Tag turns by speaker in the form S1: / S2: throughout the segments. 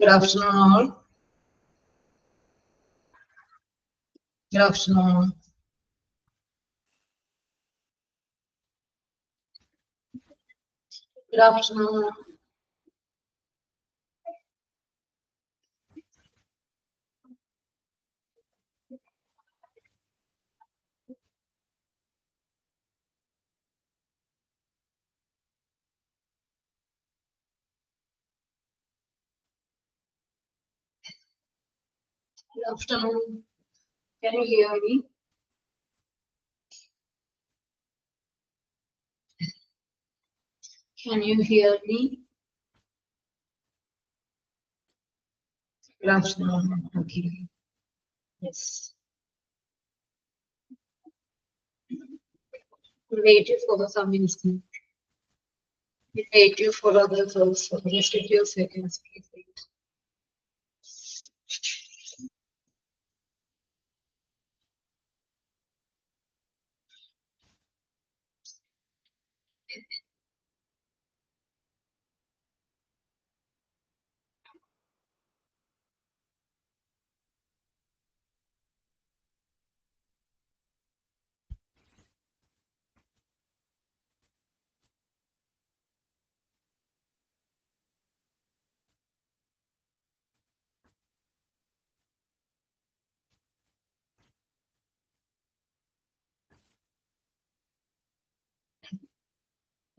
S1: Good afternoon, all. Good afternoon. Good afternoon. Good afternoon. Can you hear me? Can you hear me? Good afternoon. Okay. Yes. We'll wait you for some minutes. We'll wait you for others also. Just a few seconds, please wait.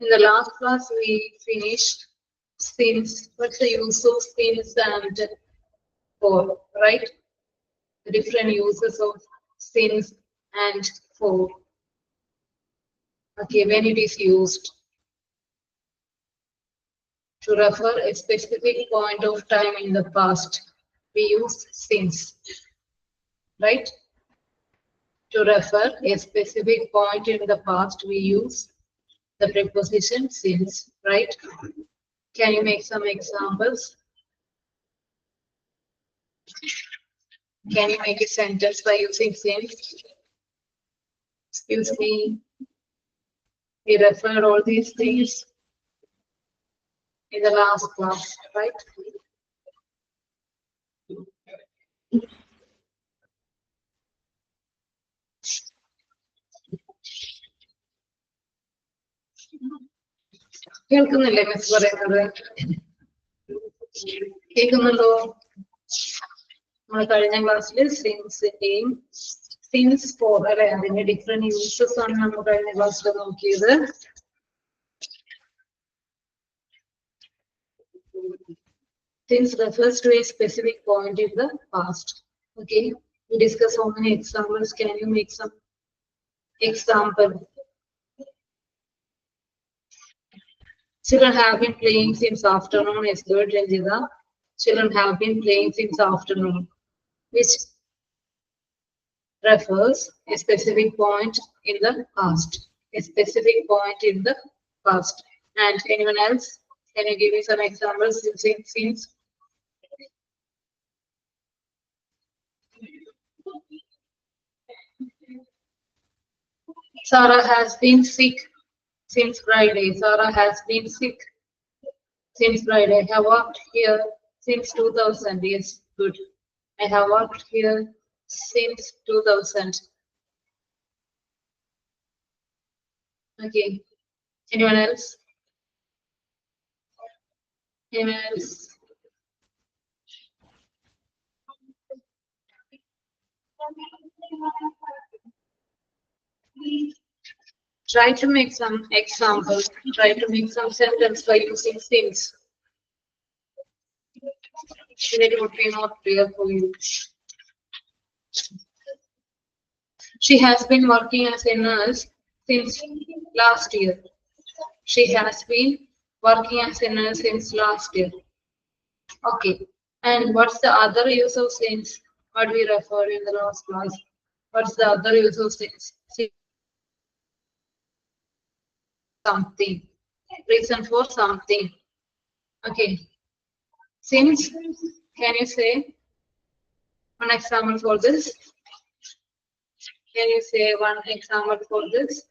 S1: In the last class, we finished since. What's the use of since and for, right? The different uses of since and for. Okay, when it is used to refer a specific point of time in the past, we use since, right? To refer a specific point in the past, we use the preposition since, right? Can you make some examples? Can you make a sentence by using since? Excuse me. We referred all these things in the last class, right? കേൾക്കുന്നില്ലേ miss പറയുന്നത്? കേൾക്കുന്നുണ്ടോ? നമ്മൾ കഴിഞ്ഞ ക്ലാസ്സിൽ സിൻസിന്റെയും since for അല്ലെ അതിന്റെ different uses ആണ് നമ്മൾ കഴിഞ്ഞ ക്ലാസ്സിൽ നോക്കിയത്. Since refers to a specific point in the past. Okay, we discuss so many examples. Can you make some example? Children have been playing since afternoon. Is good, Ranjita. Children have been playing since afternoon, which refers a specific point in the past. A specific point in the past. And anyone else? Can you give me some examples using since? Sarah has been sick since Friday. Sarah has been sick since Friday. I have worked here since 2000. Yes, good. I have worked here since 2000. Okay. Anyone else? Anyone else? Try to make some examples. Try to make some sentence by using since. It would be not clear for you. She has been working as a nurse since last year. She has been working as a nurse since last year. Okay. And what's the other use of since? What we referred in the last class? What's the other use of since? Something. Reason for something. Okay. Since, can you say one example for this? Can you say one example for this?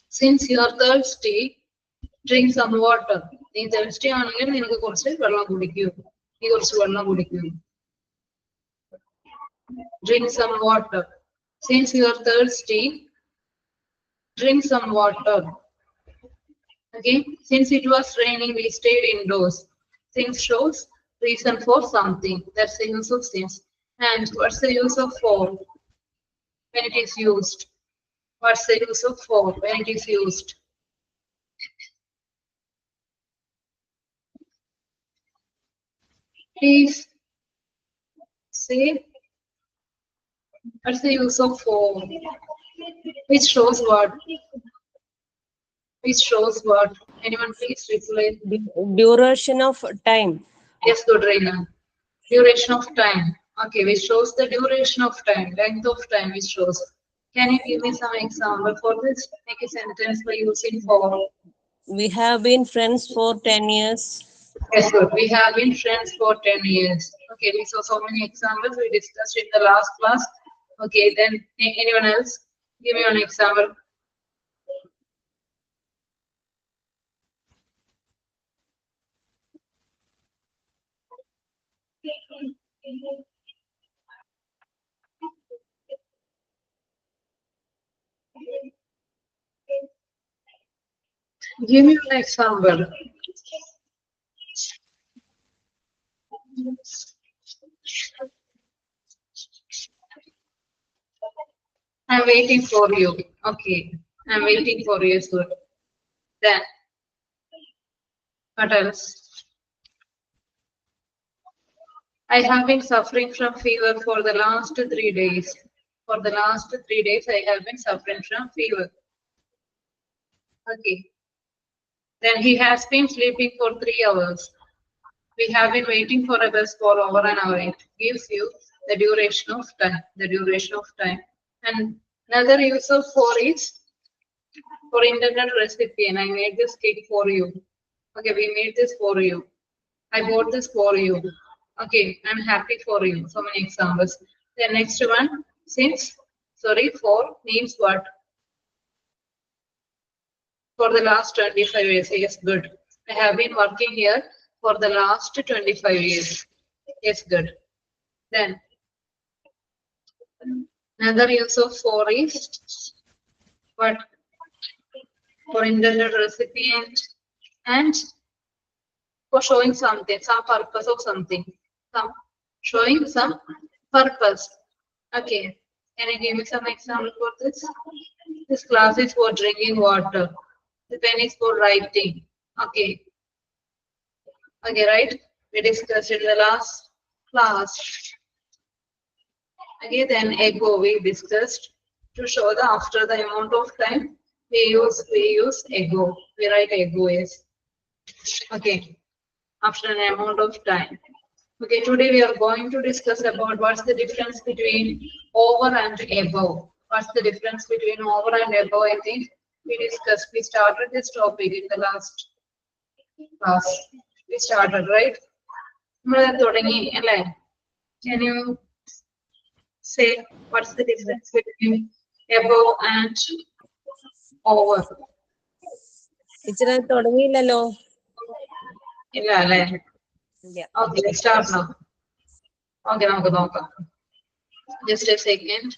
S1: Since you are thirsty, drink some water. നീ thirsty ആണെങ്കിൽ നിനക്ക് കുറച്ച് വെള്ളം കുടിക്കൂ. നീ കുറച്ച് വെള്ളം കുടിക്കും. Drink some water. Since you are thirsty, drink some water. Okay. Since it was raining, we stayed indoors. Since shows reason for something. That's the use of since. And what's the use of for when it is used? What's the use of for when it is used? Please say what's the use of for? Which shows what? Which shows what? Anyone please reply.
S2: Duration of time.
S1: Yes, good, Reina. Duration of time. Okay, which shows the duration of time, length of time, which shows. Can you give me some example for this? Make a sentence by using for.
S2: We have been friends for 10 years.
S1: Yes, good. We have been friends for 10 years. Okay, we saw so many examples we discussed in the last class. Okay, then anyone else? Give me one example. Give me an example. I'm waiting for you. Okay, I'm waiting for you, sir. Then, what else? I have been suffering from fever for the last 3 days. For the last 3 days, I have been suffering from fever. Okay. Then he has been sleeping for 3 hours. We have been waiting for a bus for over an hour. It gives you the duration of time. The duration of time. And another use of for is for intended recipient. I made this cake for you. Okay, we made this for you. I bought this for you. Okay, I'm happy for you. So many examples. The next one, since, sorry, for means what? For the last 25 years. Yes, good. I have been working here for the last 25 years. Yes, good. Then, another use of for is what? For intended recipient and for showing something, some purpose of something. Some showing some purpose. Okay. Can you give me some example for this? This glass is for drinking water. The pen is for writing. Okay. Okay, right? We discussed in the last class. Okay, then ago we discussed to show the after the amount of time we use ago. We write ago is okay after an amount of time. Okay, today we are going to discuss about what's the difference between over and above. What's the difference between over and above? I think we started this topic in the last class. We started, right? Can you say what's the difference between above and over?
S2: ഇച്ചിരി തുടങ്ങിയില്ലല്ലോ.
S1: ഇല്ല അല്ലേ? Okay, let's start now. Okay, നമുക്ക് നോക്കാം. Just a second.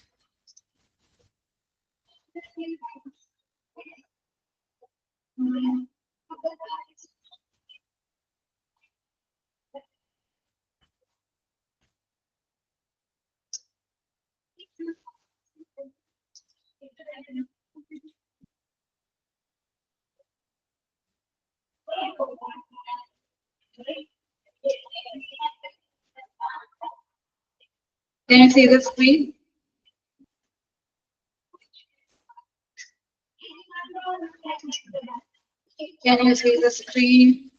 S1: Can you see the screen? Can you see the screen?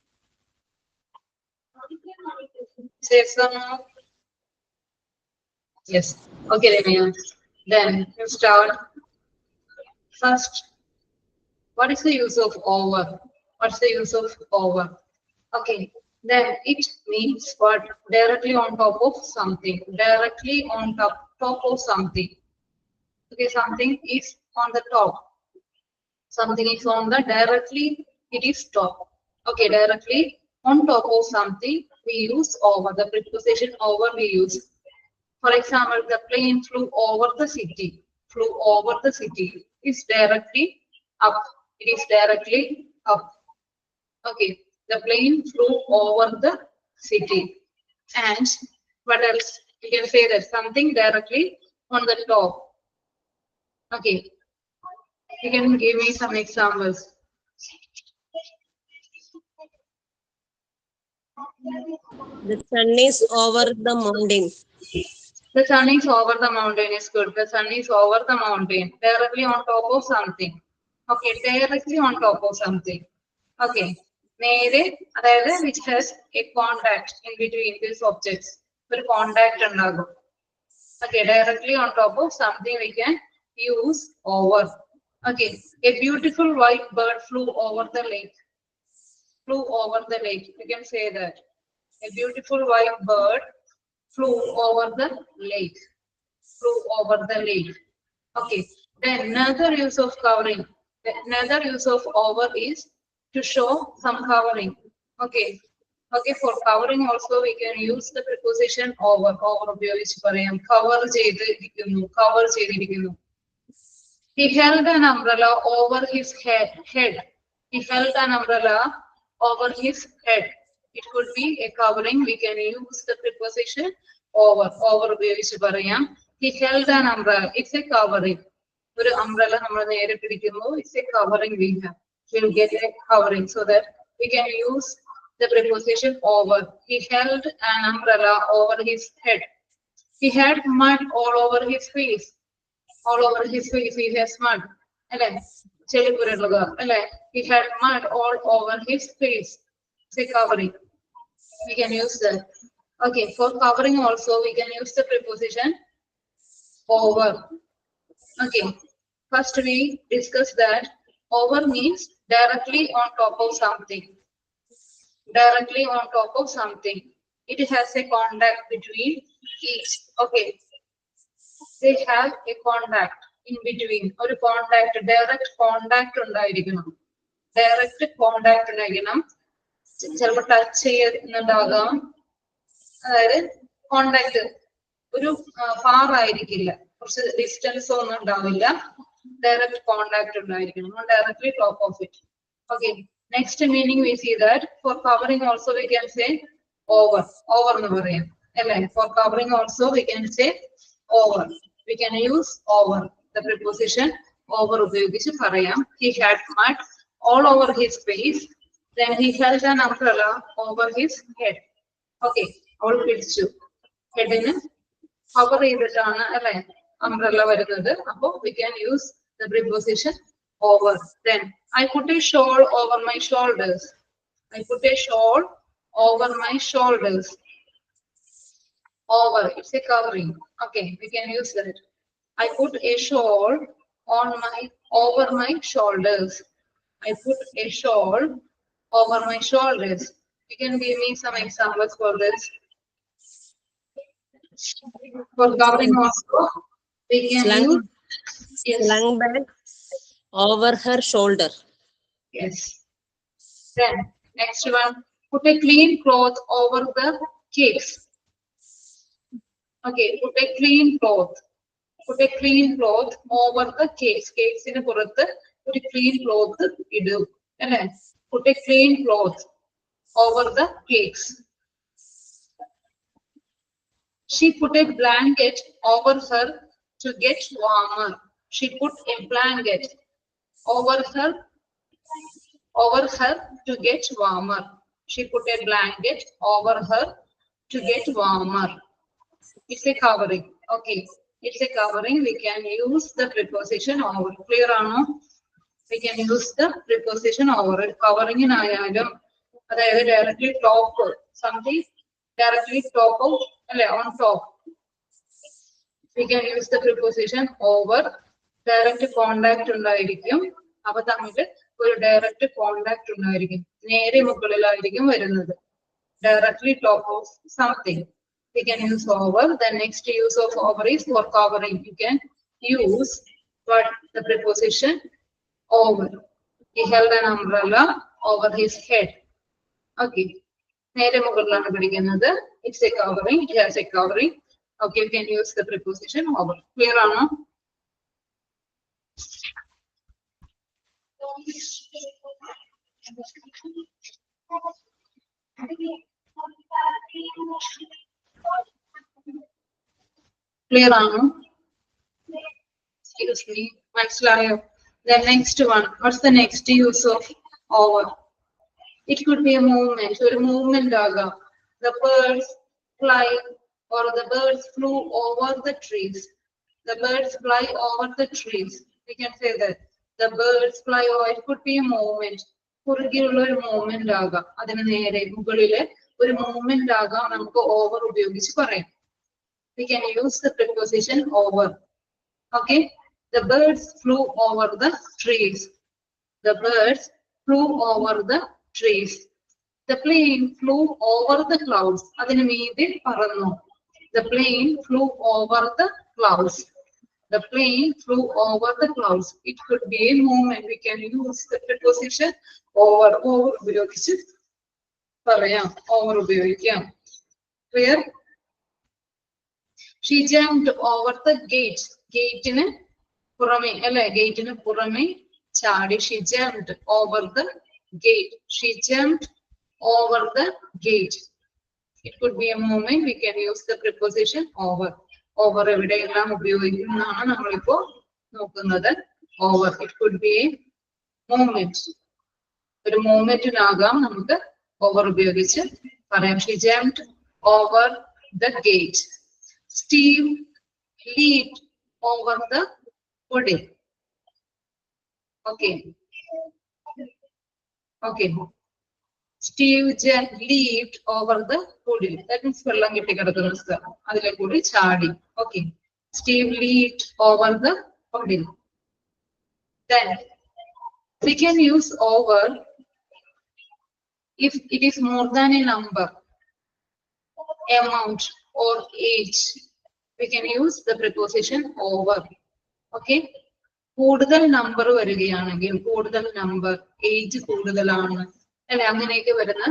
S1: Say some. Yes. Okay, Navya. Then you start. First, what is the use of over? What's the use of over? Okay. Then it means what? Directly on top of something. Directly on top of something. Okay, something is on the top. Something is on the directly, it is top. Okay, directly on top of something, we use over. The preposition over we use. For example, the plane flew over the city. Flew over the city is directly up. It is directly up. Okay, the plane flew over the city. And what else? You can say that something directly on the top. Okay, you can give me some examples.
S2: The sun is over the mountain.
S1: The sun is over the mountain is good. The sun is over the mountain. Directly on top of something. Okay, directly on top of something. Okay. നേരെ അതായത് which has a contact in between these objects. ഒരു contact ഉണ്ടാകും. Okay, directly on top of something we can use over. Okay, a beautiful white bird flew over the lake. Flew over the lake. You can say that. A beautiful white bird flew over the lake. Flew over the lake. Okay. Then another use of covering. Another use of over is to show some covering. Okay. Okay. For covering also we can use the preposition over. Over ഉപയോഗിച്ച് പറയാം. Cover ചെയ്തിരിക്കുന്നു. Cover ചെയ്തിരിക്കുന്നു. He held an umbrella over his head. He held an umbrella over his head. It could be a covering. We can use the preposition over. Over ഉപയോഗിച്ച് പറയാം. He held an umbrella. It's a covering. ഒരു umbrella നമ്മൾ നേരെ പിടിക്കുമ്പോൾ it's a covering we have. We'll get a covering so that we can use the preposition over. He held an umbrella over his head. He had mud all over his face. All over his face he has mud. അല്ലേ ചെളിപുരളുക അല്ലേ he had mud all over his face. It's a covering. We can use that. Okay, for covering also we can use the preposition over. Okay, first we discuss that over means directly on top of something. Directly on top of something. It has a contact between each. Okay, they have a contact in between. Or contact, direct contact ഉണ്ടായിരിക്കണം. Direct contact ഉണ്ടായിരിക്കണം. ചിലപ്പോൾ touch ചെയ്യുന്നുണ്ടാകാം. അതായത് contact ഒരു far ആയിരിക്കില്ല, കുറച്ച് distance ഒന്നും ഉണ്ടാവില്ല. Direct contact ഉണ്ടായിരിക്കണം. Directly top of it. Okay, next meaning we see that for covering also we can say over. Over എന്ന് പറയാം അല്ലേ. For covering also we can say over. We can use over. The preposition over ഉപയോഗിച്ച് പറയാം. He had mud all over his face. Then he held an umbrella over his head. Okay, all പിടിച്ചു. ഹെഡിന് cover ചെയ്തിട്ടാണ് അല്ലെ umbrella വരുന്നത്. അപ്പോൾ we can use the preposition over. Then I put a shawl over my shoulders. I put a shawl over my shoulders. Over, it's a covering. Okay, we can use that. I put a shawl over my shoulders. I put a shawl over my shoulders. You can give me some examples for this. For covering also, we can use. Yes.
S2: Slung bag over her shoulder.
S1: Yes. Then next one, put a clean cloth over the cakes. Okay, put a clean cloth. Put a clean cloth over the cakes. Cakes in പുറത്ത് ഒരു clean cloth ഇടും അല്ലേ. Put a clean cloth over the cakes. She put a blanket over her to get warmer. She put a blanket over her to get warmer. She put a blanket over her to get warmer. It's a covering. Okay, it's a covering. We can use the preposition over. Clear or no? We can use the preposition over. Covering in ayalum adayathu directly top something directly top of on top. We can use the preposition over. Direct contact ഉണ്ടായിരിക്കും. അപ്പോൾ തമ്മിൽ ഒരു direct contact ഉണ്ടായിരിക്കും. നേരെ മുകളിലായിരിക്കും വരുന്നത്. Directly top of something. We can use over. The next use of over is for covering. You can use what the preposition over. He held an umbrella over his head. Okay. It's a covering, it has a covering. Okay, you can use the preposition over. Clear or no? Clear or no? Excuse me. The next one. What's the next use of over? It could be a movement. A movement daga. The birds fly or the birds flew over the trees. The birds fly over the trees. We can say that. The birds fly over. It could be a movement. പുറകിലുള്ള ഒരു movement ആകാം. അതിന് നേരെ മുകളിലെ ഒരു movement ആകാം നമുക്ക് over ഉപയോഗിച്ച് പറയാം. We can use the preposition over. Okay. The birds flew over the trees. The birds flew over the trees. The plane flew over the clouds. അതിന് മീതെ പറന്നു. The plane flew over the clouds. The plane flew over the clouds. It could be a movement. We can use the preposition over. Over ഉപയോഗിച്ച് പറയാം. Over ഉപയോഗിക്കാം. Clear? She jumped over the gate. Gateന് പുറമെ അല്ലെ? ഗേറ്റിന് പുറമെ ചാടി. She jumped over the gate. She jumped over the gate. It could be a movement. We can use the preposition over. Over എവിടെയെല്ലാം ഉപയോഗിക്കുന്നതാണ് നമ്മളിപ്പോ നോക്കുന്നത്. Over. It could be a movement. ഒരു മൂവ്മെന്റിനാകാം നമുക്ക് over ഉപയോഗിച്ച് പറയാം. She jumped over the gate. Steve leaped over the pudding. Okay. Okay. Steve leaped over the pudding. That means വെള്ളം കെട്ടി കിടക്കുന്ന സ്ഥലം. അതിലെ കൂടി ചാടി. Okay. Steve leaped over the pudding. Then we can use over if it is more than a number, amount or age. We can use the preposition over. Okay. കൂടുതൽ number വരികയാണെങ്കിൽ കൂടുതൽ നമ്പർ ഏജ് കൂടുതലാണ് അല്ലെ അങ്ങനെയൊക്കെ വരുന്ന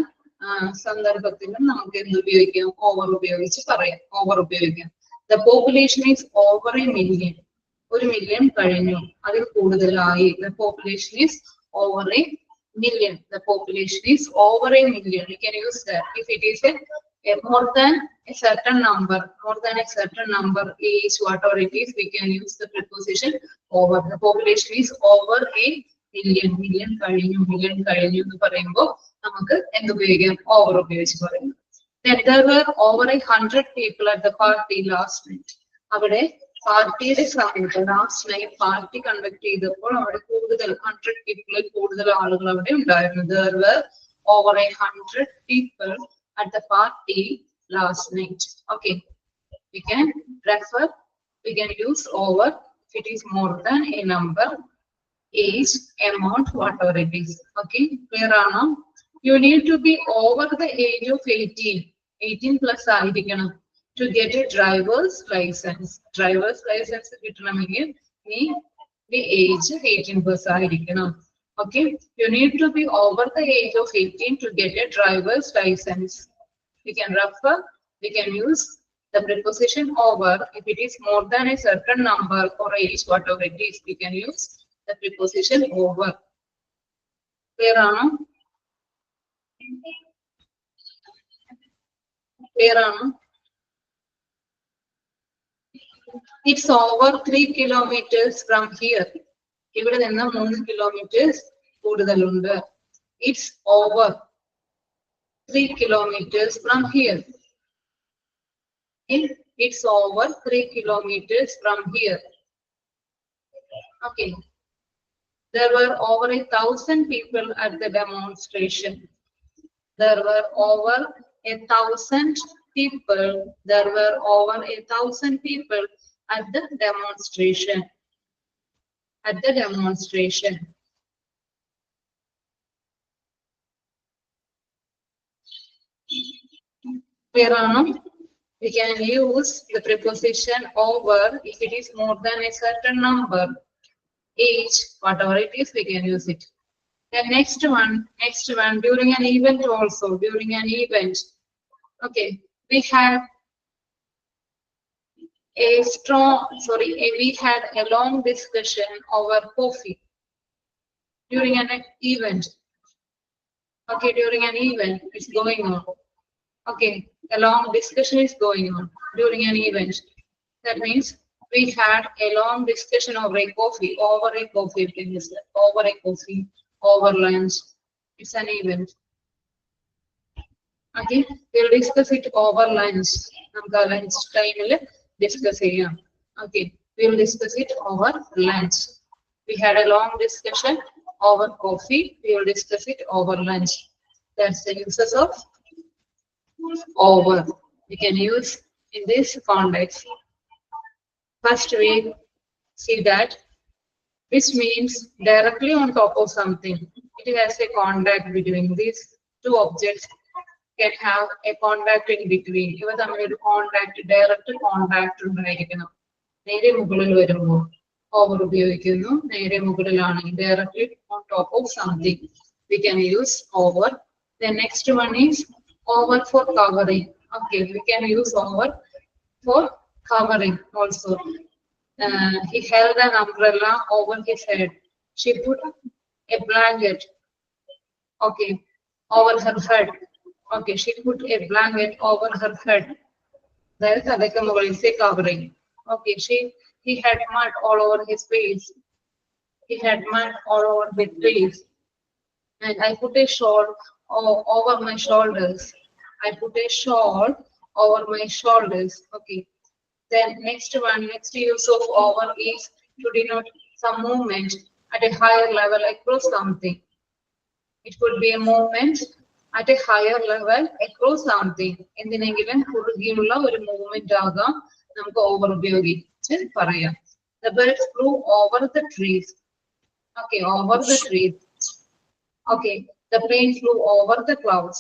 S1: സന്ദർഭത്തിലും നമുക്ക് എന്ത് ഉപയോഗിക്കാം ഓവർ ഉപയോഗിച്ച് പറയാം ഓവർ ഉപയോഗിക്കാം The population is over a million. 1 million കഴിഞ്ഞു അതിൽ കൂടുതലായി The population is over a million. The population is over a million. We can use that. If it is a more than a certain number, age, whatever it is, we can use the preposition over. The population is over a million. Million കഴിഞ്ഞു എന്ന് പറയുമ്പോൾ നമുക്ക് എന്ത് ഉപയോഗിക്കാം over ഉപയോഗിച്ച് പറയാം. Then there were over 100 people at the party last night. അവിടെ പാർട്ടിയുടെ സമയത്ത് ലാസ്റ്റ് നൈറ്റ് പാർട്ടി കണ്ടക്ട് ചെയ്തപ്പോൾ അവിടെ കൂടുതൽ 100 people കൂടുതൽ ആളുകൾ അവിടെ ഉണ്ടായിരുന്നു. There were over 100 people at the party last night. Okay, we can refer, we can use over if it is more than a number, age, amount, whatever it is. Okay, clear now? You need to be over the age of 18. 18 plus ആയിരിക്കണം to get a driver's license. Driver's license കിട്ടണമെങ്കിൽ the age 18 plus ആയിരിക്കണം. Okay, you need to be over the age of 18 to get a driver's license. We can refer, we can use the preposition over. If it is more than a certain number or age, whatever it is, we can use the preposition over. Clear now? Clear now? It's over 3 kilometers from here. ഇവിടെ നിന്ന് 3 kilometers കൂടുതലുണ്ട്. It's over 3 kilometers from here. It's over 3 kilometers from here. Okay. There were over 1,000 people at the demonstration. There were over 1,000 people. There were over 1,000 people at the demonstration. At the demonstration. Clear now? We can use the preposition over if it is more than a certain number, age, whatever it is, we can use it. Then next one, during an event also, during an event. Okay, we had we had a long discussion over coffee during an event. Okay, during an event, it's going on. Okay, a long discussion is going on during an event. That means we had a long discussion over a coffee, over a coffee, over lunch. It's an event. Okay, we'll discuss it over lunch. നമുക്ക് lunch time discuss ചെയ്യാം. Okay, we'll discuss it over lunch. We had a long discussion over coffee. We will discuss it over lunch. That's the uses of over. We can use in this context. First, we see that which means directly on top of something. It has a contact between these two objects. Can have a contact in between. ഇവ തമ്മിൽ ഒരു contact direct contact ഉണ്ടായിരിക്കണം. നേരെ മുകളിൽ വരുമ്പോൾ over ഉപയോഗിക്കുന്നു. നേരെ മുകളിലാണെങ്കിൽ directly on top of something. We can use over. The next one is over for covering. Okay, we can use over for covering also. He held an umbrella over his head. She put a blanket, okay, over her head. Okay, she put a blanket over her head. That is a covering. Okay, he had mud all over his face. He had mud all over his face. And I put a shawl over my shoulders. I put a shawl over my shoulders. Okay. Then next use of over is to denote some movement at a higher level across something. It could be a movement at a higher level across something. എന്തിനെങ്കിലും കുറുകിയുള്ള ഒരു movement ആകാം നമുക്ക് over ഉപയോഗിച്ച് പറയാം. The birds flew over the trees. Okay, over the trees. Okay, the plane flew over the clouds.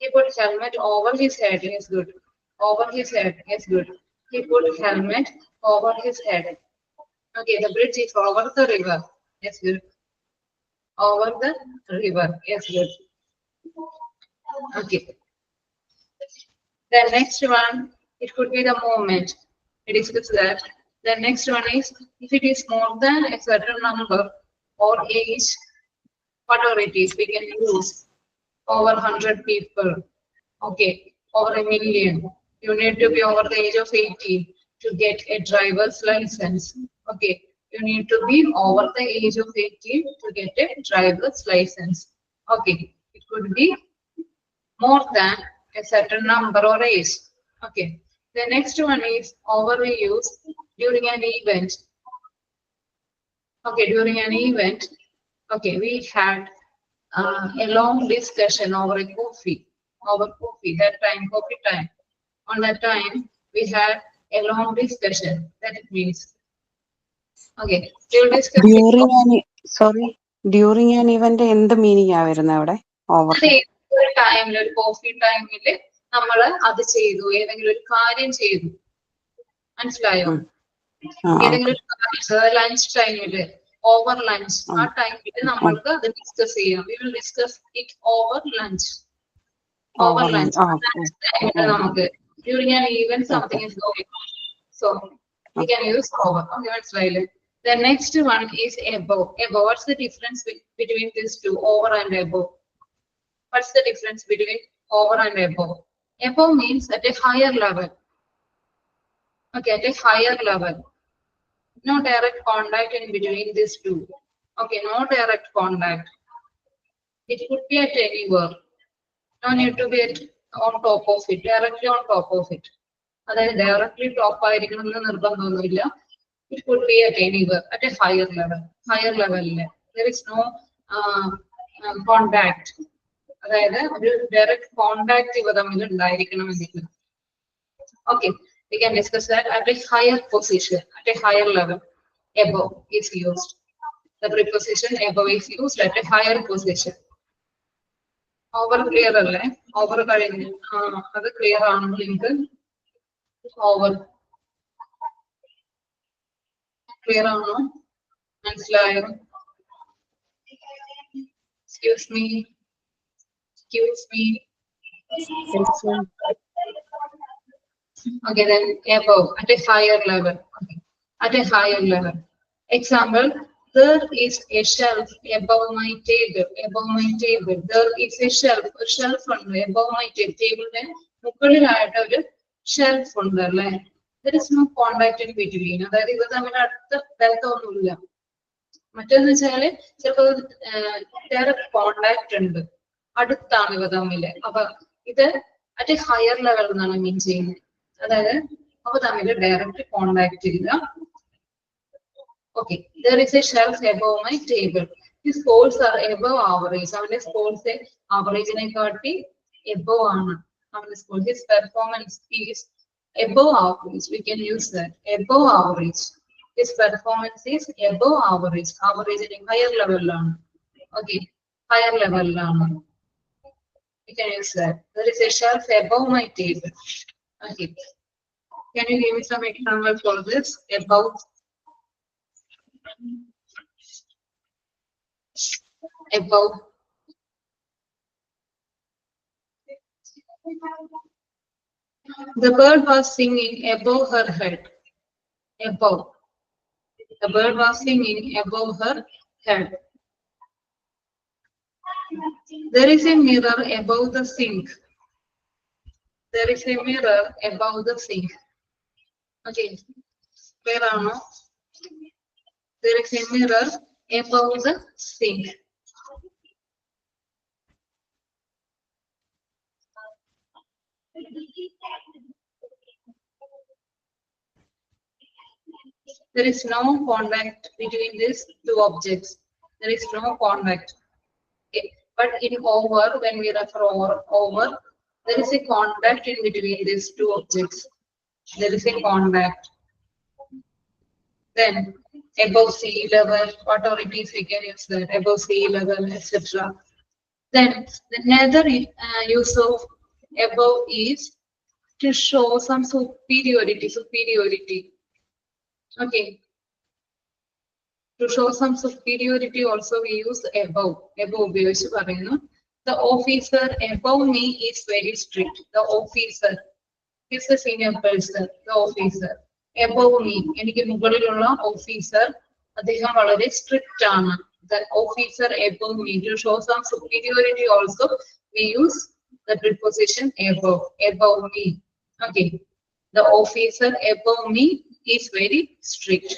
S1: He put helmet over his head. Is good. Over his head is good. He put helmet over his head. Okay, the bridge is over the river. Yes, good. Over the river. Yes, good. Okay. The next one, it could be the movement. We discussed that. The next one is if it is more than a certain number or age, whatever it is, we can use over 100 people. Okay, over a million. You need to be over the age of 18 to get a driver's license. Okay, you need to be over the age of 18 to get a driver's license. Okay, it could be more than a certain number or age. Okay, the next one is overuse during an event. Okay, during an event, okay, we had a long discussion over a coffee. That time, coffee time. On that time, we had a long discussion. That it means. Okay, we'll discuss
S3: during an event എന്ത് meaning ആ വരുന്നത് അവിടെ? Over
S1: ഒരു ടൈമിൽ, ഒരു coffee ടൈമിൽ നമ്മൾ അത് ചെയ്തു, ഏതെങ്കിലും ഒരു കാര്യം ചെയ്തു. മനസ്സിലായോ? ഏതെങ്കിലും ഒരു ലഞ്ച് ടൈമില്, ഓവർ ലഞ്ച്, ആ ടൈമിൽ നമ്മൾക്ക് അത് ഡിസ്കസ് ചെയ്യാം. We will discuss it over lunch. Over lunch. നമുക്ക് during an event something is going on. So we can use over. Okay, that's right. The next one is above. Above. What's the difference between these two, over and above? What's the difference between over and above? Above means at a higher level. Okay, at a higher level. No direct contact in between these two. Okay, no direct contact. It could be at anywhere. No need to be on top of it, directly on top of it. അതായത് directly top ആയിരിക്കണം എന്ന് നിർബന്ധമൊന്നുമില്ല. It could be at anywhere, at a higher level. Higher level. There is no contact. അതായത് ഒരു direct contact ഇവ തമ്മിൽ ഉണ്ടായിരിക്കണമെന്നില്ല. Okay, we can discuss that at a higher position, at a higher level. Above is used. The preposition above is used at a higher position. Over clear അല്ലേ? Over കഴിഞ്ഞു. അത് clear ആണെങ്കിൽ നിങ്ങൾക്ക് over clear ആണോ? മനസ്സിലായോ? Excuse me. Excuse me.
S2: Yes, sir.
S1: Okay, then above, at a higher level. Okay. At a higher level. Example, there is a shelf above my table. Above my table. There is a shelf above my table. Table മുകളിലായിട്ട് ഒരു shelf ഉണ്ട് അല്ലേ? There is no contact in between. അതായത് ഇത് തമ്മിൽ അടുത്ത ബന്ധമൊന്നുമില്ല. മറ്റൊന്ന് വെച്ചാല് ചിലപ്പോ ഡയറക്റ്റ് കോണ്ടാക്ട് ഉണ്ട്, അടുത്താണ് ഇവ തമ്മില്. അപ്പൊ ഇത് അറ്റ് എ ഹയർ ലെവൽ എന്നാണ് മീൻ ചെയ്യുന്നത്. അതായത് അവ തമ്മിൽ ഡയറക്റ്റ് കോണ്ടാക്ട് ഇല്ല. Okay, there is a shelf above my table. His scores are above average. അവന്റെ സ്കോർസ് ആവറേജിനെ കാട്ടി above ആണ്. അവന്റെ score, his performance is above average. We can use that. Above average. His performance is above average. Average in higher level ആണ്. Okay, higher level ആണ്. We can use that. There is a shelf above my table. Okay. Can you give me some example for this? Above. Above. The bird was singing above her head. Above. The bird was singing above her head. There is a mirror above the sink. There is a mirror above the sink. Okay. Where are no? There is a mirror above the sink. There is no contact between these two objects. There is no contact. Okay. But in over, when we refer over, there is a contact in between these two objects. There is a contact. Then above sea level, whatever it is, we can use that. Above sea level, etc. Then another use of above is to show some superiority. Okay. To show some superiority also we use above. Above ഉപയോഗിച്ച് പറയുന്നു. The officer above me is very strict. The officer is the senior person. The officer above me, എനിക്ക് മുകളിലുള്ള officer അദ്ദേഹം വളരെ strict ആണ്. The officer above me. To show some superiority also we use the preposition above. Above me. Okay. The officer above me is very strict.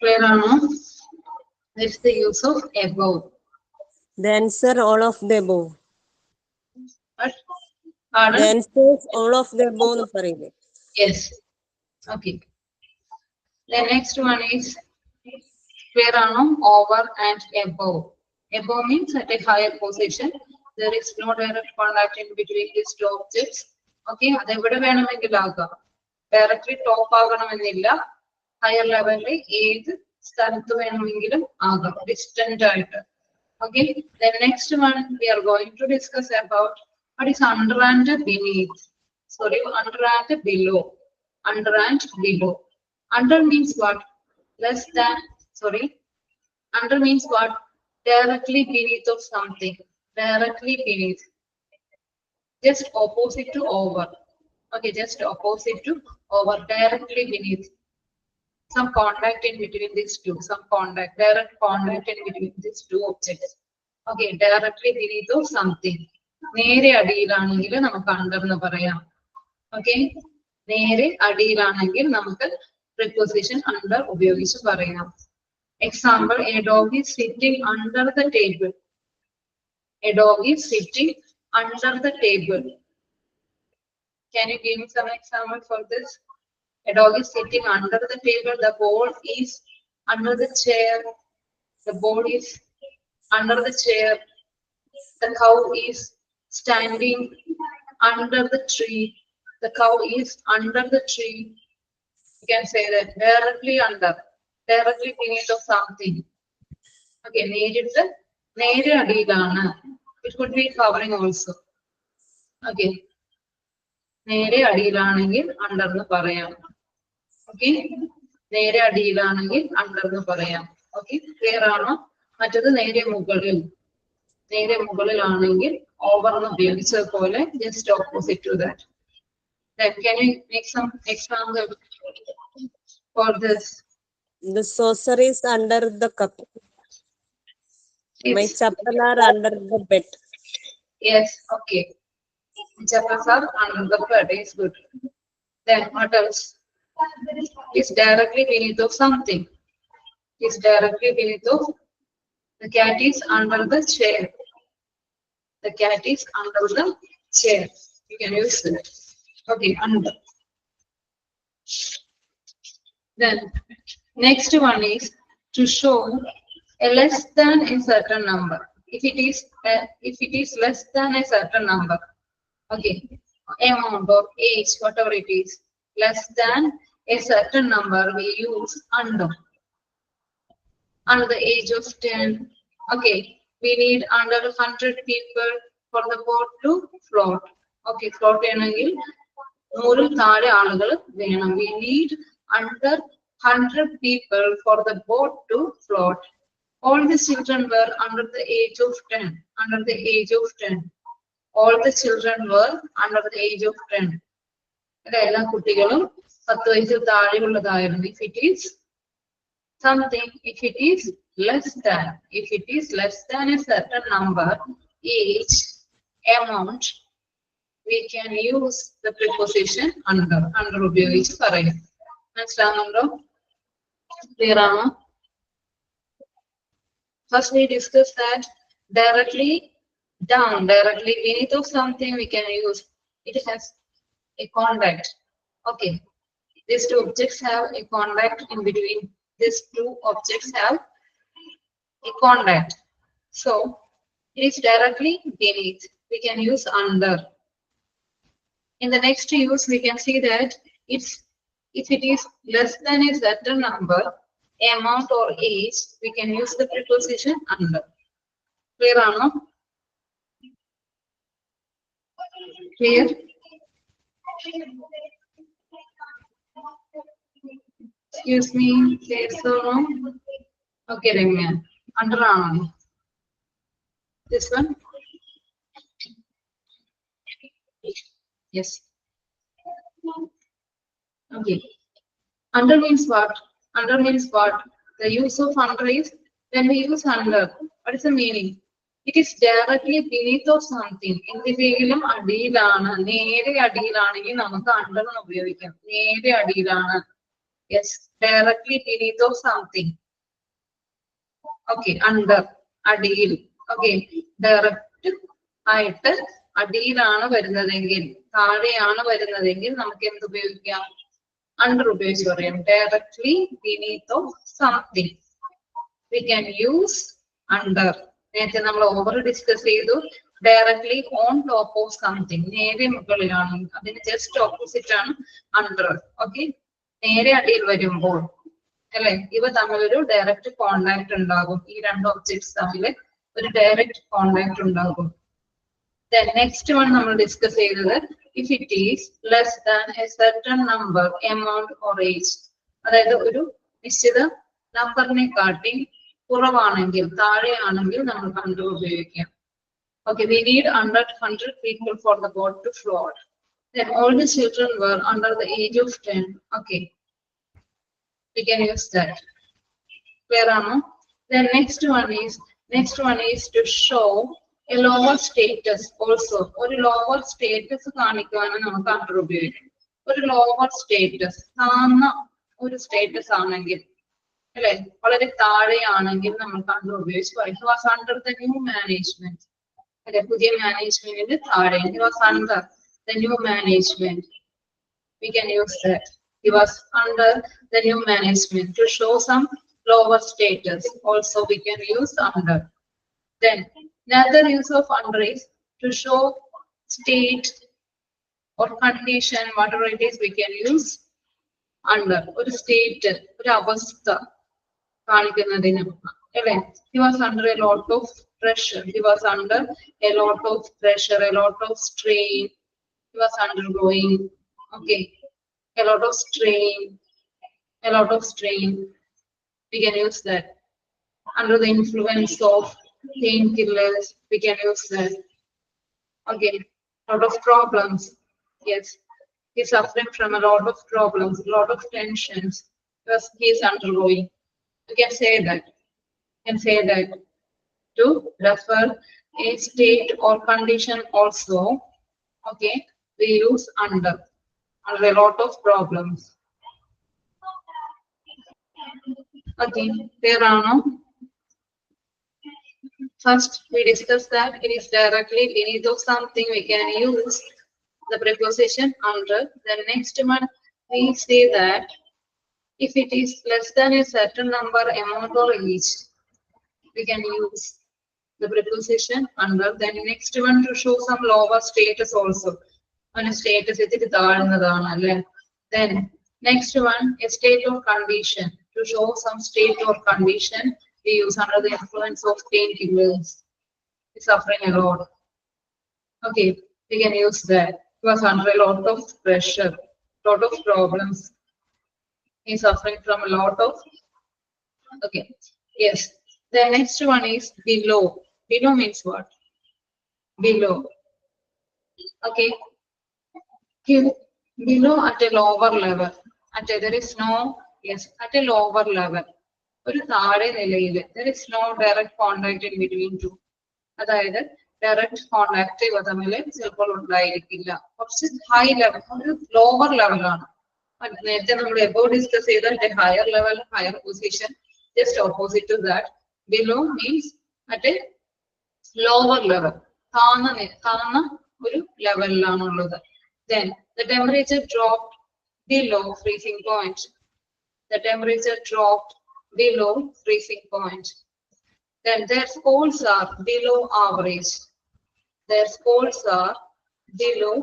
S1: Clear or no? That's the use of above.
S2: The answer all of the above.
S1: But,
S2: The
S1: pardon?
S2: answer is all of the above എന്ന് പറയുന്നത്.
S1: Yes. Okay. The next one is clear or no? Over and above. Above means at a higher position. There is no direct contact in between these two objects. Okay. അതെവിടെ വേണമെങ്കിലും ആകാം. Directly top ആകണമെന്നില്ല. Higher level ഏത് സ്ഥലത്ത് വേണമെങ്കിലും ആകാം. Distant ആയിട്ട്. Okay. The next one we are going to discuss about what is under and beneath. Sorry, under and below. Under and below. Under means what? Less than. Sorry. Under means what? Directly beneath of something. Directly beneath. Just opposite to over. Okay, just opposite to over. Directly beneath. Some contact in between these two. Some contact. Direct contact in between these two objects. Okay, directly beneath of something. നേരെ അടിയിലാണെങ്കിൽ നമുക്ക് under എന്ന് പറയാം. Okay, നേരെ അടിയിലാണെങ്കിൽ നമുക്ക് preposition under ഉപയോഗിച്ച് പറയാം. Example, a dog is sitting under the table. A dog is sitting under the table. Can you give me some example for this? A dog is sitting under the table. The ball is under the chair. The ball is under the chair. The cow is standing under the tree. The cow is under the tree. You can say that directly under, directly beneath of something. Okay, നേരെ അടിയിലാണ്. It could be covering also. Okay, നേരെ അടിയിലാണെങ്കിൽ under എന്ന് പറയാം. Okay, നേരെ അടിയിലാണെങ്കിൽ under എന്ന് പറയാം. Okay, clear ആണോ? മറ്റത് നേരെ മുകളിൽ. നേരെ മുകളിലാണെങ്കിൽ over എന്ന് ഉപയോഗിച്ചതുപോലെ just opposite to that. Then can you make some example for this?
S2: The saucer is under the cup. My
S1: It's,
S2: chappal are under the bed.
S1: yes, okay. Chappals are under the bed is good. Then what else? It's directly beneath of something. It's directly beneath of the cat is under the chair. The cat is under the chair. You can use it. Okay, under. Then next one is to show a less than a certain number. If it is less than a certain number, okay, amount or age, whatever it is, less than a certain number, we use under. Under the age of 10, okay, we need under 100 people for the boat to float. Okay, float ചെയ്യണമെങ്കിൽ 100 താഴെ ആളുകൾ വേണം. We need under 100 people for the boat to float. All the children were under the age of 10. Under the age of 10. All the children were under the age of 10. എല്ലാ കുട്ടികളും 10 വയസ്സിൽ താഴെയുള്ളതായിരുന്നു. If it is something, if it is less than a certain number, age, amount, we can use the preposition under. Under ഉപയോഗിച്ച് പറയും. മനസ്സിലാകുന്നുണ്ടോ? Clear ആണോ? First we discussed that directly down, directly beneath of something we can use. It has a contact. Okay. These two objects have a contact in between. These two objects have a contact. So it is directly beneath. We can use under. In the next use, we can see that if it is less than a certain number, amount or age, we can use the preposition under. Clear or no? Clear? Excuse me, yes or no? Okay, Ramya. Under on. This one? Yes. Okay. Under means what? Under means what? The use of under is when we use under. What is the meaning? It is directly beneath of something. എന്തിലെങ്കിലും അടിയിലാണ്, നേരെ അടിയിലാണെങ്കിൽ നമുക്ക് under എന്ന് ഉപയോഗിക്കാം. നേരെ അടിയിലാണ്. Yes, directly beneath of something. Okay, under, അടിയിൽ. Okay, direct ആയിട്ട് അടിയിലാണ് വരുന്നതെങ്കിൽ, താഴെയാണ് വരുന്നതെങ്കിൽ നമുക്ക് എന്ത് ഉപയോഗിക്കാം? Under ഉപയോഗിച്ച് പറയാം. Directly beneath of something. We can use under. നേരത്തെ നമ്മൾ over ഡിസ്കസ് ചെയ്തു. Directly on top of something. നേരെ മുകളിലാണ്. അതിന് ജസ്റ്റ് ഓപ്പോസിറ്റ് ആണ് under. Okay. നേരെ അടിയിൽ വരുമ്പോൾ അല്ലെ, ഇവ തമ്മിലൊരു ഡയറക്റ്റ് കോണ്ടാക്ട് ഉണ്ടാകും. ഈ രണ്ട് ഒബ്ജക്ട്സ് തമ്മിൽ ഒരു ഡയറക്റ്റ് കോണ്ടാക്ട് ഉണ്ടാകും. Then next one നമ്മൾ ഡിസ്കസ് ചെയ്തത് if it is less than a certain number, amount or age. അതായത് ഒരു നിശ്ചിത നമ്പറിനെ കാട്ടി കുറവാണെങ്കിൽ, താഴെയാണെങ്കിൽ നമ്മൾ under ഉപയോഗിക്കാം. Okay, we need under 100 people for the boat to float. Then all the children were under the age of 10. Okay, we can use that. Clear or no? Then next one is to show a lower status also. ഒരു lower status കാണിക്കുവാനും നമുക്ക് under ഉപയോഗിക്കാം. ഒരു lower status, താഴ്ന്ന ഒരു status ആണെങ്കിൽ, അല്ലെ, വളരെ താഴെയാണെങ്കിൽ നമുക്ക് under ഉപയോഗിച്ച് പറയും. He was under the new management. അല്ലെ, പുതിയ മാനേജ്മെന്റിന്റെ താഴെ. He was under the new management. We can use that. He was under the new management. To show some lower status, also we can use under. Then another use of under is to show state or condition, whatever it is, we can use under. ഒരു state, ഒരു അവസ്ഥ കാണിക്കുന്നതിന് അല്ലെ. He was under a lot of pressure. He was under a lot of pressure, a lot of strain. He was undergoing, okay, a lot of strain, a lot of strain. We can use that. Under the influence of painkillers, we can use that. Okay, lot of problems. Yes, he's suffering from a lot of problems, a lot of tensions because he's undergoing. You can say that. You can say that to refer a state or condition also. Okay, we use under a lot of problems. Okay, there are no. First, we discussed that it is directly beneath of something we can use the preposition under. The next one, we say that if it is less than a certain number, amount, or age, we can use the preposition under. Then next one to show some lower status also. And status is it. Then next one, a state or condition. To show some state or condition, we use under the influence of painkillers. He's suffering a lot. Okay, we can use that. He was under a lot of pressure, lot of problems. He's suffering from a lot of. Okay, yes. The next one is below. Below means what? Below. Okay, here below at a lower level. There is no, yes, at a lower level. ഒരു താഴെ നിലയിൽ there is no direct contact in between two. അതായത് direct contact ഇവ തമ്മിൽ ചിലപ്പോൾ ഉണ്ടായിരിക്കില്ല. കുറച്ച് high level, ഒരു ലോവർ ലെവലാണ്. നേരത്തെ നമ്മൾ എബോ ഡിസ്കസ് ചെയ്ത higher level, higher position, just opposite to that. Below means at a lower level, താന്ന ഒരു ലെവലിലാണുള്ളത്. Then the temperature dropped below freezing point. The temperature dropped below freezing point. Then their scores are below average. Their scores are below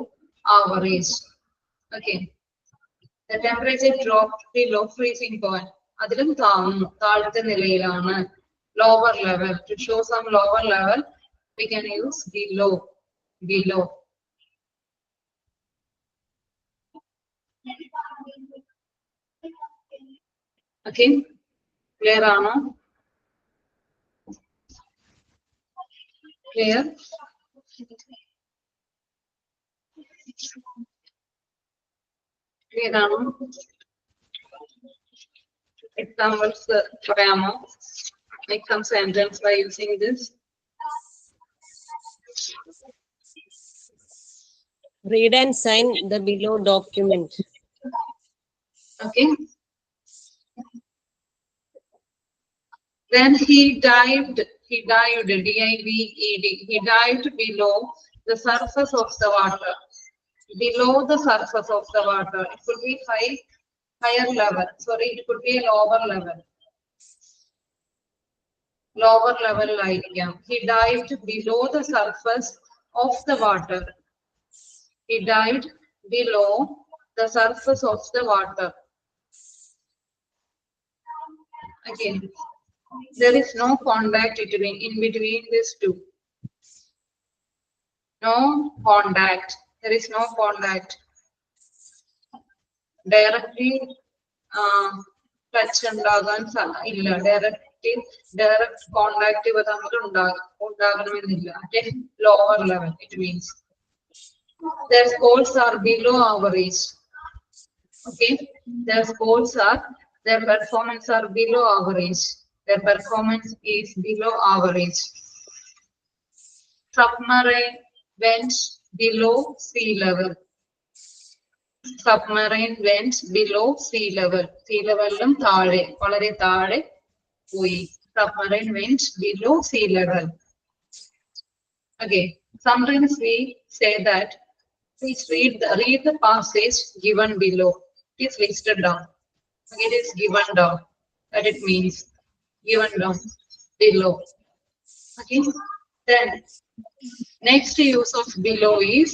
S1: average. Okay. The temperature dropped below freezing point. അതിലും താഴത്തെ നിലയിലാണ്. Lower level. To show some lower level, we can use below. Below. Okay. Clear ആണോ? Clear? Clear ആണോ? Examples പറയാമോ? Make some sentence by using this.
S2: Read and sign the below document.
S1: Okay. Then he dived, D-I-V-E-D. He dived below the surface of the water. Below the surface of the water. It could be higher level. Sorry, it could be a lower level. Lower level ആയിരിക്കാം. He dived below the surface of the water. He dived below the surface of the water. Again, there is no contact in between these two. No contact. There is no contact. Directly touch ഉണ്ടാകാൻ ഇല്ല. Direct contact ഇവ തമ്മിൽ ഉണ്ടാകണമെന്നില്ല. At a lower level, it means. Their scores are below average. Okay, their scores are, their performance are below average. Their performance is below average. Submarine went below sea level. Submarine went below sea level. Sea level താഴെ, വളരെ താഴെ പോയി. Submarine went below sea level. Okay, sometimes we say that, please read the passage given below. It is listed down. Okay, it is given down. That it means given down below. Okay. Then next use of below is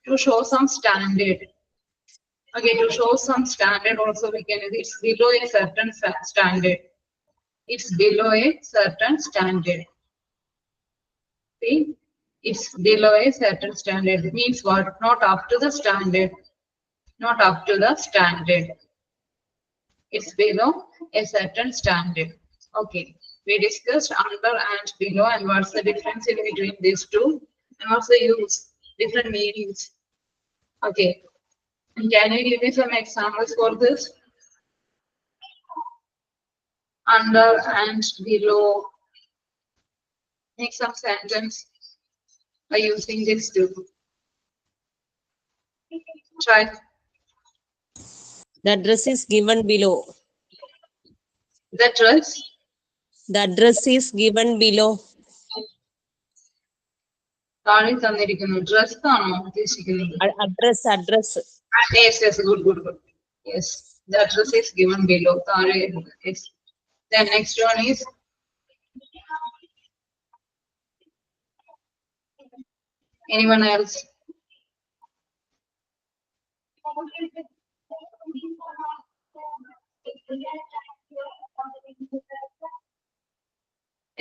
S1: to show some standard. Okay, to show some standard also we can use it's below a certain standard. It's below a certain standard. See, it's below a certain standard. It means what? Not up to the standard. Not up to the standard. It's below a certain standard. Okay. We discussed under and below and what's the difference in between these two and what's the use, different meanings. Okay. And can you give me some examples for this? Under and below. Make some sentence by using these two. Try.
S2: The address is given below.
S1: The dress.
S2: The address is given below.
S1: താഴെ തന്നിരിക്കുന്നു dress ആണോ ഉദ്ദേശിക്കുന്നത്?
S2: Address.
S1: Yes, good. Yes, the address is given below. Yes. Then next one is anyone else?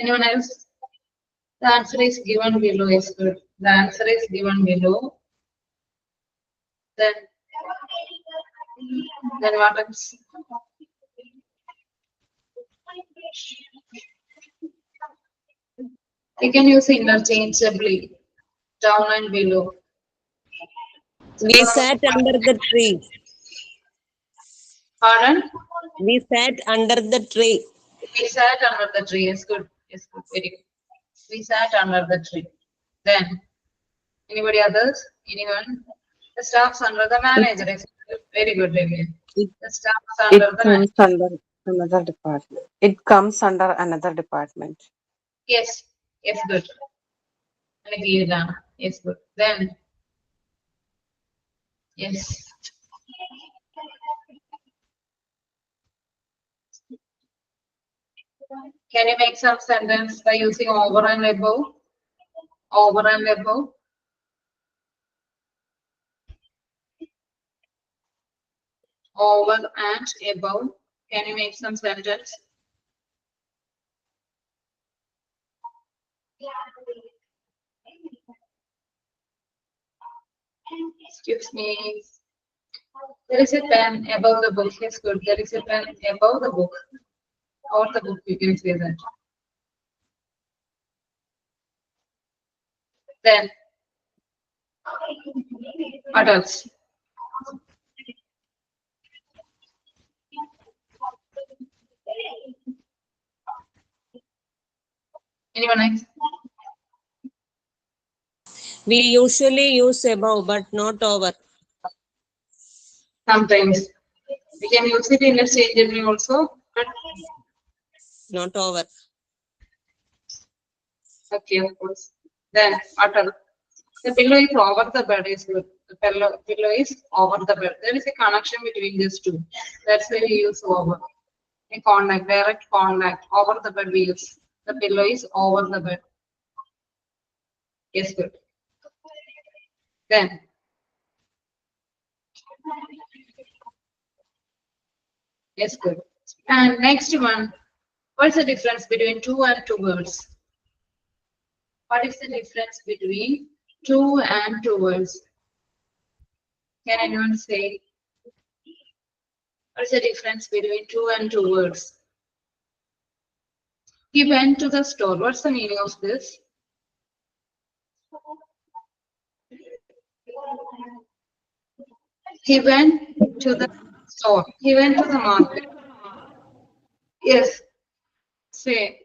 S1: Anyone else? The answer is given below. Is good. The answer is given below. Then what else? You can use interchangeably, down and below.
S2: We sat under the tree.
S1: Pardon?
S2: We sat under the tree.
S1: We sat under the tree. Yes, good. Very good. We sat under the tree. Then, anybody others? Anyone? The staff's under the manager. Yes, very good, Navya. The staff's under the manager.
S3: Under another department. It comes under another department.
S1: Yes, good. Yes, good. Then, yes. Can you make some sentence by using over and above? Over and above. Over and above. Can you make some sentence? Excuse me. There is a pen above the book. Yes, good. There is a pen above the book. Or the book, you can say that. Then, what else? Anyone else?
S2: We usually use above, but not over.
S1: Sometimes. We can use it interchangeably also, but
S2: Not over.
S1: okay, of course. Then, what else? The pillow is over the bed is good. The pillow is over the bed. There is a connection between these two. That's why we use over. A contact, direct contact. Over the bed we use. The pillow is over the bed. Yes, good. Then, yes, good. And next one, what's the difference between two and two words? What is the difference between two and two words? Can anyone say? What's the difference between two and two words? He went to the store. What's the meaning of this? He went to the store. He went to the market. Yes. Say.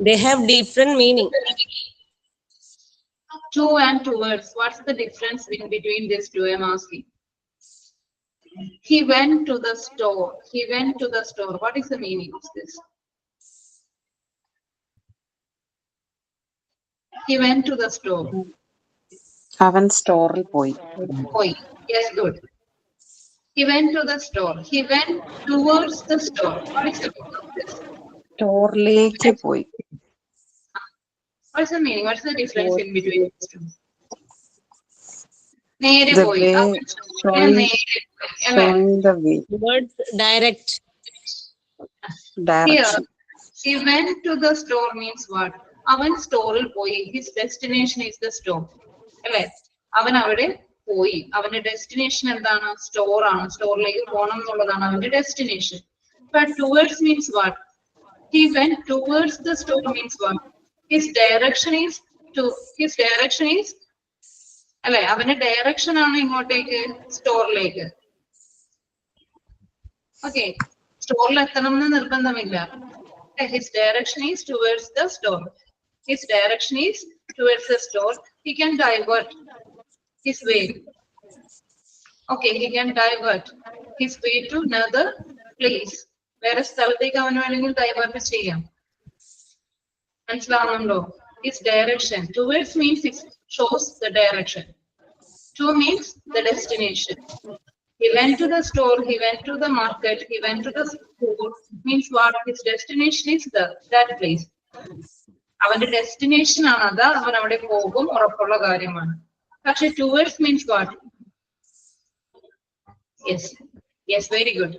S2: They have different meaning.
S1: Two and two words. What's the difference in between these two? I'm asking. He went to the store. He went to the store. What is the meaning of this? He went to the store.
S3: അവൻ സ്റ്റോറിൽ പോയി.
S1: Yes, good. He went to the store. He went towards the store. What is the meaning of this?
S3: സ്റ്റോറിലേക്ക് പോയി.
S1: What's the meaning? What's the difference in between these two?
S3: The way showing the way.
S2: Words direct.
S3: Direction.
S1: Here, he went to the store means what? അവൻ സ്റ്റോറിൽ പോയി. His destination is the store. അല്ലേ? അവൻ അവിടെ പോയി. അവന്റെ destination എന്താണ്? Store ആണ്. സ്റ്റോറിലേക്ക് പോകണം എന്നുള്ളതാണ് അവന്റെ destination. But towards means what? He went towards the store means what? His direction is അല്ലെ അവന്റെ ഡയറക്ഷൻ ആണ് ഇങ്ങോട്ടേക്ക് സ്റ്റോറിലേക്ക്. ഓക്കെ, സ്റ്റോറിൽ എത്തണം എന്ന് നിർബന്ധമില്ല. His direction is towards the store. His direction is towards the store. He can divert his way. Okay, he can divert his way to another place. വേറെ സ്ഥലത്തേക്ക് അവന് വേണമെങ്കിൽ ഡൈവേർട്ട് ചെയ്യാം. മനസ്സിലാവുന്നുണ്ടോ? His direction. Towards means it shows the direction. To means the destination. He went to the store, he went to the market, he went to the school. Means what? His destination is that place. അവന്റെ destination ആണ് അത്, അവൻ അവിടെ പോകും, ഉറപ്പുള്ള കാര്യമാണ്. പക്ഷെ towards means what? Yes, very good.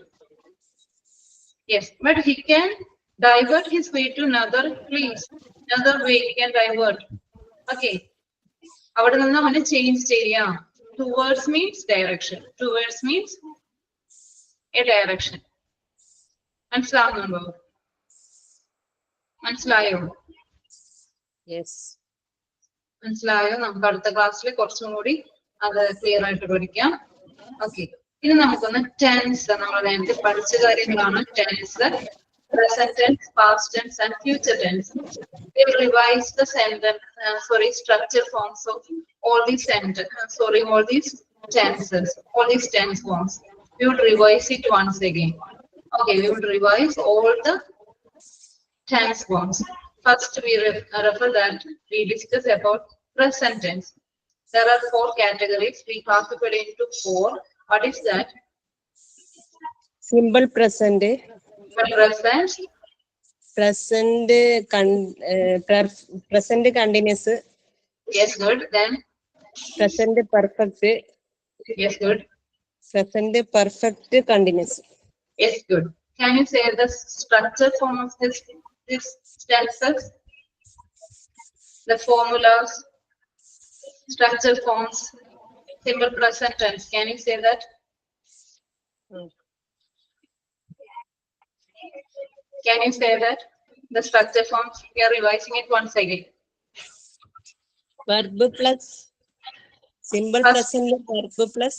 S1: Yes, but he can divert his way to another place. Another way he can divert. Okay. അവിടെ നിന്ന് അവന് ചേഞ്ച് ചെയ്യാം. Towards means direction. Towards means a direction. മനസ്സിലാവുന്നുണ്ടോ? മനസ്സിലായോ? മനസ്സിലായോ? നമുക്ക് അടുത്ത ക്ലാസ്സിൽ കുറച്ചും കൂടി അത് ക്ലിയർ ആയിട്ട് പഠിക്കാം. ഓക്കെ, ഇനി നമുക്കൊന്ന് ടെൻസ്, നമ്മൾ നേരത്തെ പഠിച്ച കാര്യങ്ങളാണ്. Tense, present tense, past tense, and future tense. We will revise the sentence, structure forms of all these tenses, all these tense forms. We would revise it once again. Okay, we would revise all the tense forms. First, we refer that we discuss about present tense. There are 4 categories. We classify it into 4. What is that?
S2: Simple present. Present continuous.
S1: Yes, good. Then
S2: present perfect.
S1: Yes, good.
S2: Present perfect continuous.
S1: Yes, good. Can you say the structure form of this tenses? The formulas, structure forms, simple present tense. Can you say that? Can you say that? The structure forms, we are revising it once again.
S2: Verb plus simple present, verb plus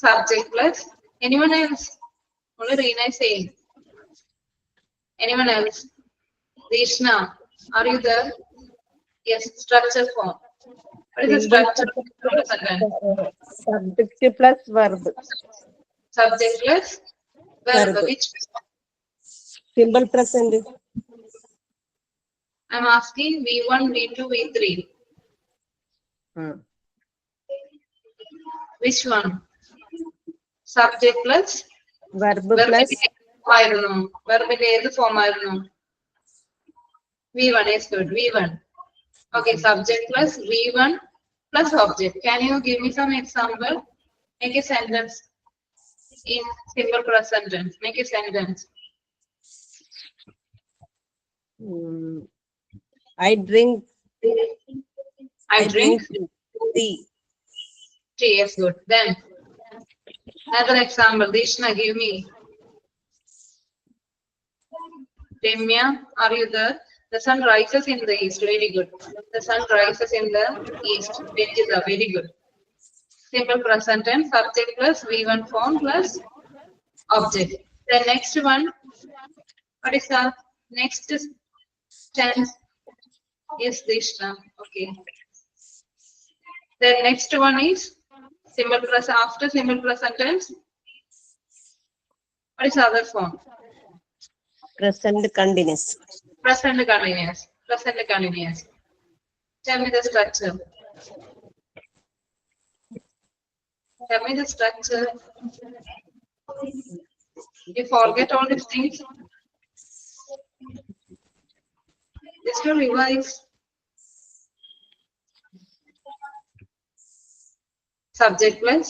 S1: subject plus. Anyone else? Only Reena is saying. Anyone else? Dishna, are you there? Yes, structure form. What is the structure?
S3: Subject plus verb.
S1: Subject plus verb. Which?
S2: Simple present.
S1: I'm asking V1, V2, V3. Which one? Subject plus
S2: verb plus
S1: verb ഏത് form ആയിരുന്നു? V1 is good. V1. Okay, subject plus V1 plus object. Can you give me some example? Make a sentence in simple present tense. Make a sentence.
S2: I drink tea.
S1: Yes, good. Then another example. Dishna, give me. Demya, are you there? The sun rises in the east. Very good. The sun rises in the east. Venjita, very good. Simple present tense. Subject plus V1 form plus object. The next one. What is the next tense? Is Dishna. Okay. The next one is simple present. After simple present tense, what is the other form?
S2: Present continuous.
S1: Present continuous. Present continuous. Tell me the structure. Tell me the structure. You forget all these things. Just to revise. Subject plus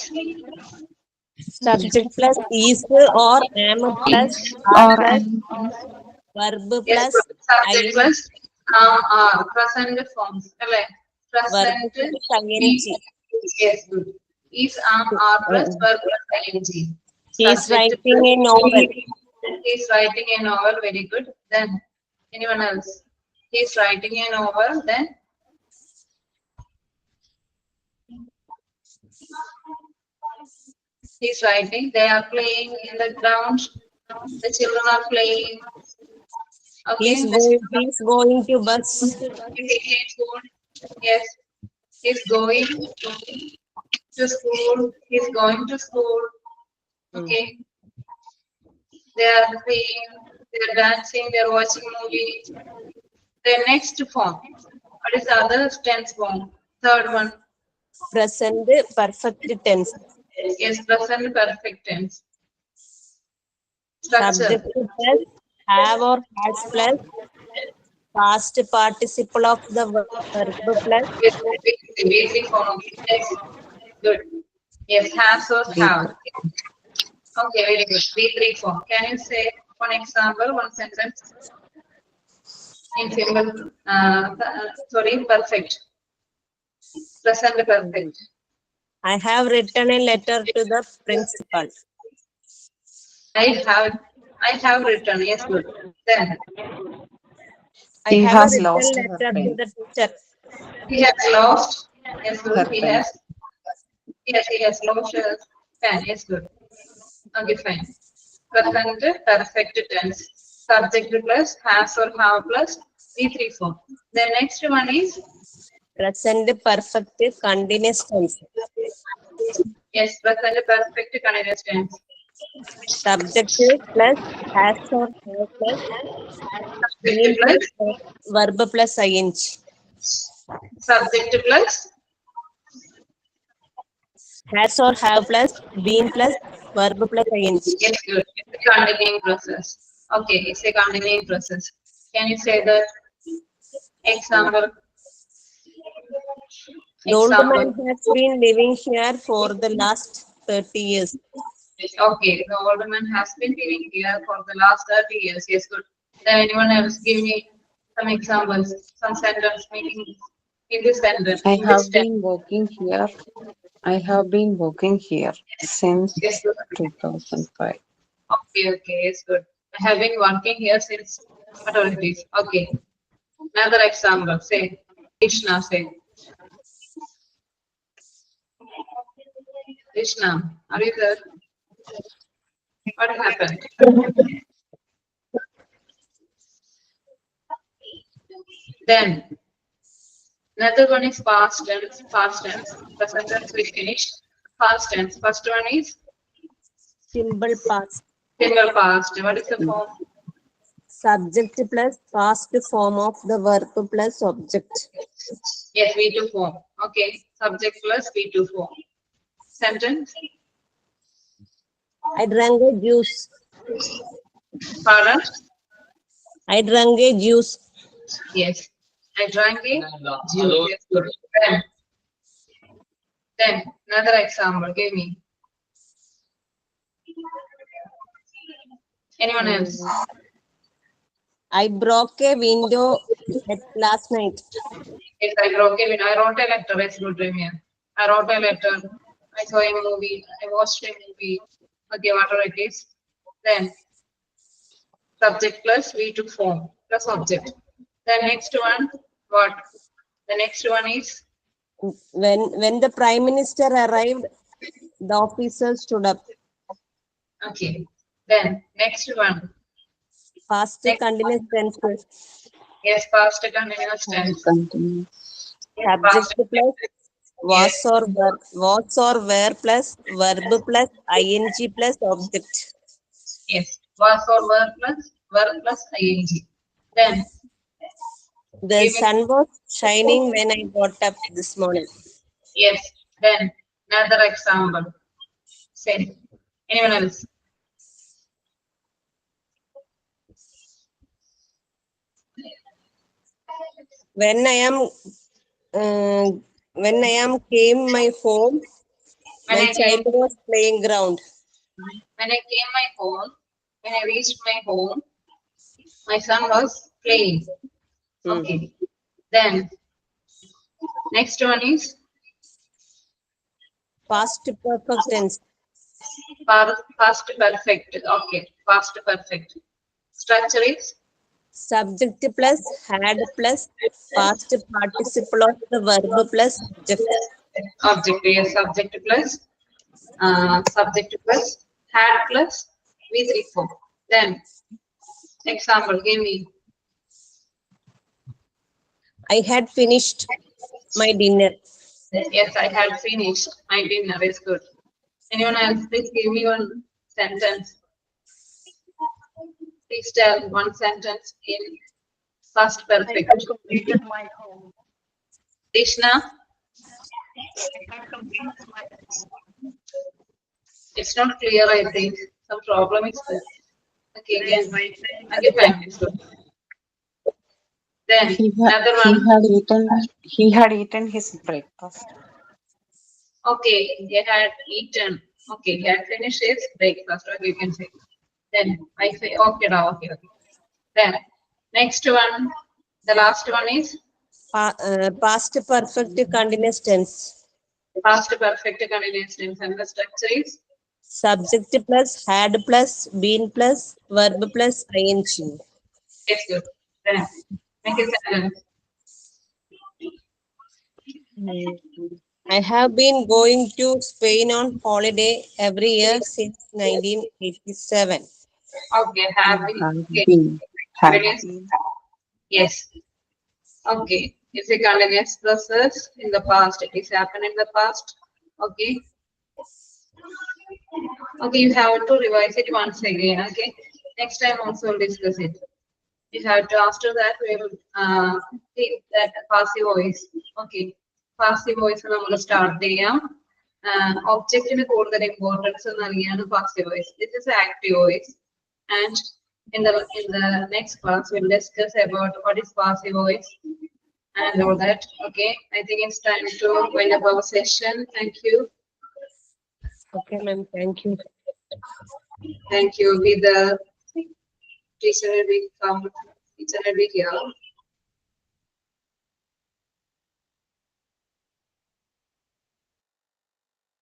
S2: is or am plus are plus verb plus
S1: subject plus are present forms. Present
S2: ing.
S1: Yes, good. Is are plus verb plus ing.
S2: He is writing a novel.
S1: He's writing a novel. Very good. Then anyone else? He's writing a novel. Then he's writing. They are playing in the ground. The children are playing. Okay.
S2: He's going to bus.
S1: He's going. Yes. He's going to school. He's going to school. Okay. They are playing. They are dancing. They are watching movies. The next form. What is the other tense form? Third one.
S2: Present perfect tense.
S1: Yes, present perfect tense. Structure.
S2: Subject plus have or has plus past participle of the verb plus
S1: Basic form. Yes. Good. Yes, has or have. Okay, very good. B3 form. Can you say one example, one sentence? In simple, perfect. Present perfect.
S2: I have written a letter to the principal.
S1: I have written. Yes, good. Then
S2: I
S3: He
S2: have
S3: has
S2: a written
S3: lost her
S2: letter to
S3: pen.
S2: the teacher.
S1: he has lost. Yes, good.
S3: Her pen.
S1: He has lost his pen. Yes, good. Okay, fine. Present perfect tense. Subject plus has or have plus V3 form. The next one is
S2: Present perfect continuous tense.
S1: yes, present perfect continuous tense.
S2: Subject plus has or have plus been
S1: Subject
S2: plus verb plus ing.
S1: subject plus
S2: Has or have plus been plus verb plus ing.
S1: yes, good. It's a continuing process. Okay, it's a continuing process. Can you say the example?
S2: The old man has been living here for the last 30 years.
S1: Okay, the old man has been living here for the last 30 years. Yes, good. Then anyone else give me some examples, some sentence making in this sentence.
S3: I
S1: In this
S3: have been working here. I have been working here since
S1: yes, good.
S3: 2005.
S1: Okay, it's good. I have been working here since whatever it is. Okay. Another example. Say, Krishna, say. Krishna, are you there? What happened? Then another one is past tense. Past tense. Present tense we finished. Past tense. First one is
S2: Simple past.
S1: simple past. What is the form?
S2: Subject plus past form of the verb plus object.
S1: Yes, V2 form. Okay. Subject plus V2 form. Sentence.
S2: I drank a juice.
S1: Pardon?
S2: I drank a juice.
S1: Yes. I drank a juice. Yes, good. Then another example. Give me. Anyone else?
S2: I broke a window last night.
S1: Yes, I broke a window. I wrote a letter. It's good, Ramya. I wrote a letter. I saw a movie. I watched a movie. Okay, whatever it is. Then subject plus V2 form plus object. The next one, what? The next one is
S2: When the prime minister arrived, the officer stood up.
S1: okay. Then next one.
S2: Past
S1: Next
S2: continuous tense.
S1: yes, past continuous tense.
S3: Continue.
S1: Yes,
S2: Subject
S1: past
S2: plus
S1: yes,
S2: was or were plus verb plus ing plus object.
S1: yes. Was or were plus ing. Then
S2: The
S1: give me
S2: sun was shining when I got up this morning.
S1: yes. Then another example. Say anyone else?
S2: When I am came my home,
S1: When
S2: my
S1: I
S2: child
S1: came
S2: was playing ground.
S1: when I came my home, when I reached my home, my son was playing. Okay. Then next one is
S2: Past perfect tense.
S1: Past perfect. Okay, past perfect. Structure is
S2: Subject plus had plus past participle of the verb plus subject.
S1: object. Yes, subject plus had plus V3 form. Then example, give me.
S2: I had finished my dinner.
S1: Yes, I had finished my dinner. Is good. Anyone else? Please give me one sentence. Please tell one sentence in past perfect.
S4: Completed my home.
S1: Krishna, it's not clear. I think some problem is there. Okay, again. Okay, fine. It's good. Then another one.
S3: He had eaten his breakfast.
S1: Okay, he had eaten. Okay, he had finished his breakfast. Okay, you can say. Then I say okay now. Okay, okay. Then next one, the last one is
S2: Past perfect continuous tense.
S1: past perfect continuous tense, and the structure is
S2: Subject plus had plus been plus verb plus ing.
S1: it's good. Then make a sentence.
S2: I have been going to Spain on holiday every year since 1987.
S1: Okay, have
S3: Had
S1: been. Okay,
S3: been. Had
S1: continuous.
S3: been.
S1: Yes. Okay, it's a continuous process in the past. It is happened in the past. Okay. Okay, you have to revise it once again. Okay. Next time also we'll discuss it. You have to, after that we will think that passive voice. Okay. Passive voice നമ്മൾ start ചെയ്യാം. Objective കൂടുതൽ importance നൽകിയാണ് passive voice. This is active voice. And in the next class we'll discuss about what is passive voice and all that. Okay. I think it's time to wind up our session. Thank you.
S2: Okay, ma'am. Thank you.
S1: Thank you. With the teacher will be come. Teacher will be here.